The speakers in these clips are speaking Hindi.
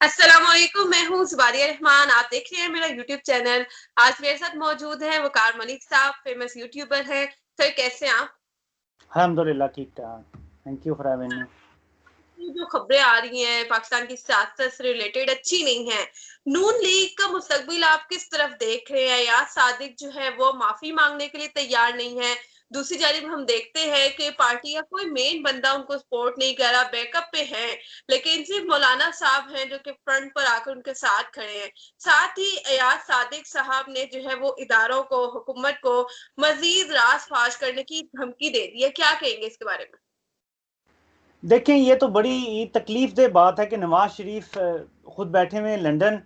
अस्सलाम वालेकुम, मैं हूँ ज़ुबारिया रहमान। आप देख रहे हैं मेरा यूट्यूब चैनल। आज मेरे साथ मौजूद है वकार मलिक साहब, फेमस यूट्यूबर हैं। सर कैसे हैं आप? अल्हम्दुलिल्लाह ठीक ठाक। Thank you for having me. ये जो खबरें आ रही हैं पाकिस्तान की सियासत से रिलेटेड अच्छी नहीं है। नून लीग का मुस्तकबिल आप किस तरफ देख रहे हैं? यार सादिक जो है वो माफी मांगने के लिए तैयार नहीं है। दूसरी जानिब हम देखते हैं कि पार्टी का कोई मेन बंदा उनको सपोर्ट नहीं कर रहा, बैकअप पे है, लेकिन सिर्फ मौलाना साहब हैं जो कि फ्रंट पर आकर उनके साथ खड़े हैं। साथ ही अयाज सादिक साहब ने जो है वो इदारों को, हुकूमत को मजीद रास फाश करने की धमकी दे दी है। क्या कहेंगे इसके बारे में? देखें, ये तो बड़ी तकलीफ दह बात है कि नवाज शरीफ खुद बैठे हुए हैं लंदन,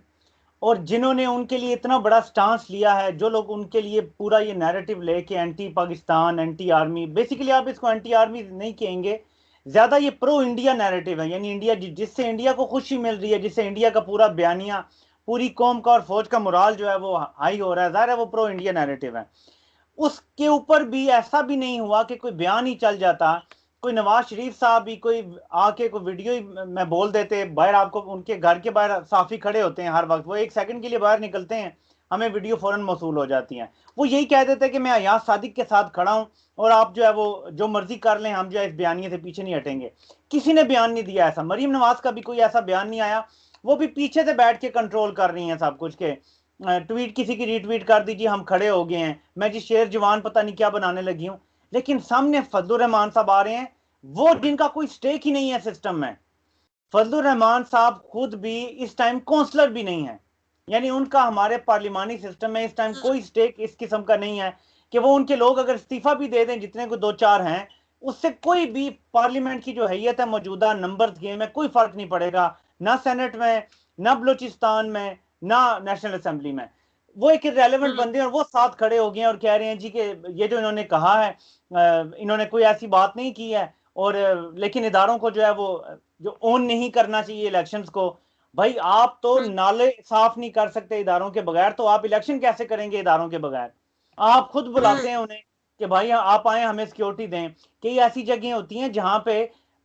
और जिन्होंने उनके लिए इतना बड़ा स्टांस लिया है, जो लोग उनके लिए पूरा ये नैरेटिव लेके anti Pakistan, anti army, basically आप इसको एंटी आर्मी नहीं कहेंगे, ज़्यादा ये प्रो इंडिया नैरेटिव है। यानी इंडिया, जिससे इंडिया को खुशी मिल रही है, जिससे इंडिया का पूरा बयानिया, पूरी कौम का और फौज का मुराल जो है वो हाई हो रहा है, ज़ाहिर है वो प्रो इंडिया नैरेटिव है। उसके ऊपर भी ऐसा भी नहीं हुआ कि कोई बयान ही चल जाता, कोई नवाज शरीफ साहब भी कोई आके कोई वीडियो ही मैं बोल देते बाहर। आपको उनके घर के बाहर साफी खड़े होते हैं हर वक्त, वो एक सेकंड के लिए बाहर निकलते हैं, हमें वीडियो फौरन मौसूल हो जाती हैं। वो यही कह देते हैं कि मैं अयाज सादिक के साथ खड़ा हूं और आप जो है वो जो मर्जी कर लें, हम जो है इस बयानिए से पीछे नहीं हटेंगे। किसी ने बयान नहीं दिया ऐसा, मरीम नवाज का भी कोई ऐसा बयान नहीं आया। वो भी पीछे से बैठ के कंट्रोल कर रही हैं सब कुछ के ट्वीट किसी की रीट्वीट कर दीजिए, हम खड़े हो गए हैं, मैं जी शेर जवान पता नहीं क्या बनाने लगी हूं। लेकिन सामने फजलुर रहमान साहब आ रहे हैं, वो जिनका कोई स्टेक ही नहीं है सिस्टम में। फजलुर रहमान साहब खुद भी इस टाइम काउंसलर भी नहीं है, यानी उनका हमारे पार्लिमानी सिस्टम में इस टाइम कोई स्टेक इस किस्म का नहीं है कि वो उनके लोग अगर इस्तीफा भी दे दें, जितने को दो चार हैं, उससे कोई भी पार्लियामेंट की जो हैयत है मौजूदा नंबर गेम में कोई फर्क नहीं पड़ेगा, ना सेनेट में, ना बलोचिस्तान में, ना नेशनल असेंबली में। वो एक रेलेवेंट बंदे हैं और वो साथ खड़े हो गए हैं और कह रहे हैं जी कि ये जो इन्होंने कहा है, इन्होंने कोई ऐसी बात नहीं की है। और लेकिन इदारों को जो है वो जो ओन नहीं करना चाहिए इलेक्शंस को। भाई आप तो नाले साफ नहीं कर सकते इदारों के बगैर, तो आप इलेक्शन कैसे करेंगे इदारों के बगैर? आप खुद बुलाते हैं उन्हें कि भाई आप आए हमें सिक्योरिटी दें। कई ऐसी जगह होती हैं जहां पे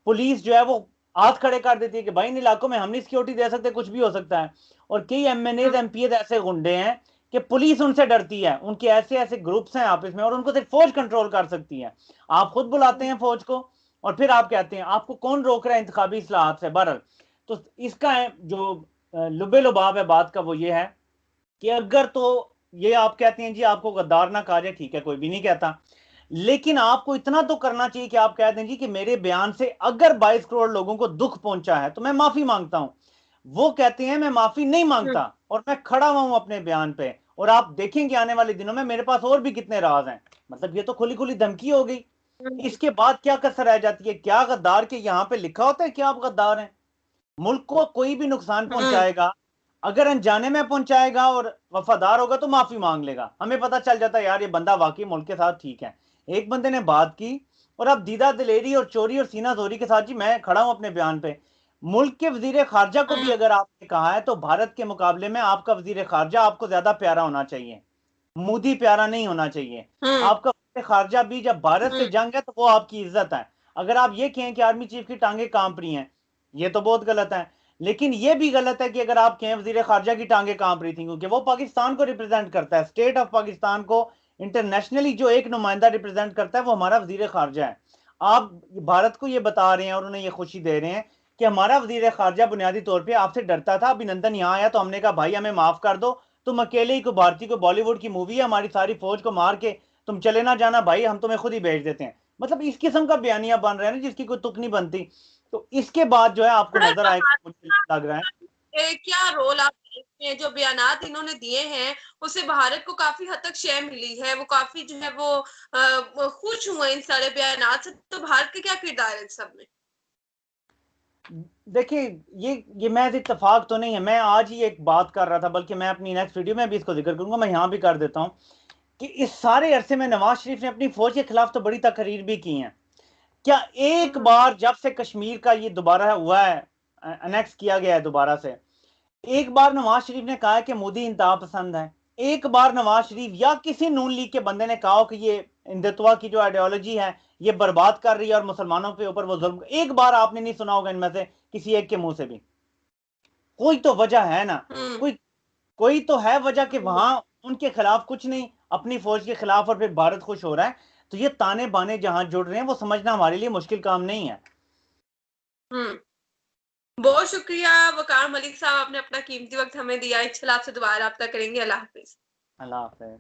पुलिस जो है वो हाथ खड़े कर देती है कि भाई इन इलाकों में हम नहीं सिक्योरिटी दे सकते, कुछ भी हो सकता है। और कई एमएनएज एमपीएज ऐसे गुंडे हैं कि पुलिस उनसे डरती है, उनके ऐसे ऐसे ग्रुप्स हैं आपस में, और उनको सिर्फ फौज कंट्रोल कर सकती है। आप खुद बुलाते हैं फौज को और फिर आप कहते हैं आपको कौन रोक रहा है इंतखाबी इस्लाहात से। बहरहाल, तो इसका जो लुबे लुबाब है बात का, वो ये है कि अगर तो ये आप कहते हैं जी आपको गद्दार ना कहा जाए, ठीक है, कोई भी नहीं कहता, लेकिन आपको इतना तो करना चाहिए कि आप कह दें जी कि मेरे बयान से अगर 22 करोड़ लोगों को दुख पहुंचा है तो मैं माफी मांगता हूं। वो कहते हैं मैं माफी नहीं मांगता और मैं खड़ा हुआ हूं अपने बयान पे, और आप देखेंगे आने वाले दिनों में मेरे पास और भी कितने राज हैं। मतलब ये तो खुली खुली धमकी हो गई। इसके बाद क्या कसर रह जाती है? क्या गद्दार के यहां पे लिखा होता है कि आप गद्दार हैं? मुल्क को कोई भी नुकसान पहुंचाएगा, अगर अनजाने में पहुंचाएगा और वफादार होगा तो माफी मांग लेगा। हमें पता चल जाता है यार ये बंदा वाकई मुल्क के साथ ठीक है। एक बंदे ने बात की और अब दीदा दिलेरी और चोरी और सीना जोरी के साथ जी मैं खड़ा हूं अपने बयान पे। मुल्क के वजीर खारजा को भी अगर आपने कहा है तो भारत के मुकाबले में आपका वजीर खारजा आपको ज्यादा प्यारा होना चाहिए, मोदी प्यारा नहीं होना चाहिए। आपका वजीर खारजा भी, जब भारत से जंग है तो वो आपकी इज्जत है। अगर आप ये कहें कि आर्मी चीफ की टांगे कांप रही हैं, ये तो बहुत गलत है। लेकिन ये भी गलत है कि अगर आप कहें वजीर खारजा की टांगे कांप रही थी, क्योंकि वो पाकिस्तान को रिप्रेजेंट करता है, स्टेट ऑफ पाकिस्तान को इंटरनेशनली जो एक नुमाइंदा रिप्रेजेंट करता है वो हमारा वजीर खारजा है। आप भारत को ये बता रहे हैं और उन्हें ये खुशी दे रहे हैं कि हमारा वजीर खारजा बुनियादी तौर पर आपसे डरता था, अभिनंदन यहाँ आया तो हमने कहा भाई हमें माफ कर दो, तुम अकेले ही को भारतीय को बॉलीवुड की मूवी है, हमारी सारी फौज को मार के तुम चले ना जाना भाई, हम तुम्हें खुद ही भेज देते हैं। मतलब इस किस्म का बयानिया बन रहा है ना जिसकी कोई तुक नहीं बनती। तो इसके बाद जो है आपको नजर आएगा, मुझे लग रहा है। क्या रोल आप देखते हैं जो बयानात इन्होंने दिए हैं, उससे भारत को काफी हद तक शय मिली है, वो काफी जो है वो खुश हुए इन सारे बयानात से। तो भारत का क्या किरदार है सब में? देखिए, ये महज इत्तेफाक तो नहीं है, मैं आज ही एक बात कर रहा था, बल्कि मैं अपनी नेक्स्ट वीडियो में भी इसको जिक्र करूंगा, मैं यहां भी कर देता हूं कि इस सारे अरसे में नवाज शरीफ ने अपनी फौज के खिलाफ तो बड़ी तकरीर भी की है। क्या एक बार जब से कश्मीर का ये दोबारा हुआ है, अनेक्स किया गया है दोबारा से, एक बार नवाज शरीफ ने कहा है कि मोदी इंतहा पसंद है? एक बार नवाज शरीफ या किसी नून लीग के बंदे ने कहा हो कि ये हिंदुत्व की जो आइडियोलॉजी है ये बर्बाद कर रही है और मुसलमानों के ऊपर वो जुल्म? एक बार आपने नहीं सुना होगा इनमें से किसी एक के मुंह से भी। कोई तो वजह है ना, हम्म। कोई तो है वजह कि वहां उनके खिलाफ कुछ नहीं, अपनी फौज के खिलाफ, और फिर भारत खुश हो रहा है। तो ये ताने बाने जहां जुड़ रहे हैं वो समझना हमारे लिए मुश्किल काम नहीं है। हम्म। बहुत शुक्रिया वकार मलिक साहब, आपने अपना कीमती वक्त हमें दिया। इंशाल्लाह आपसे दोबारा रब्ता करेंगे। अल्लाह हाफिज। अल्लाह हाफिज।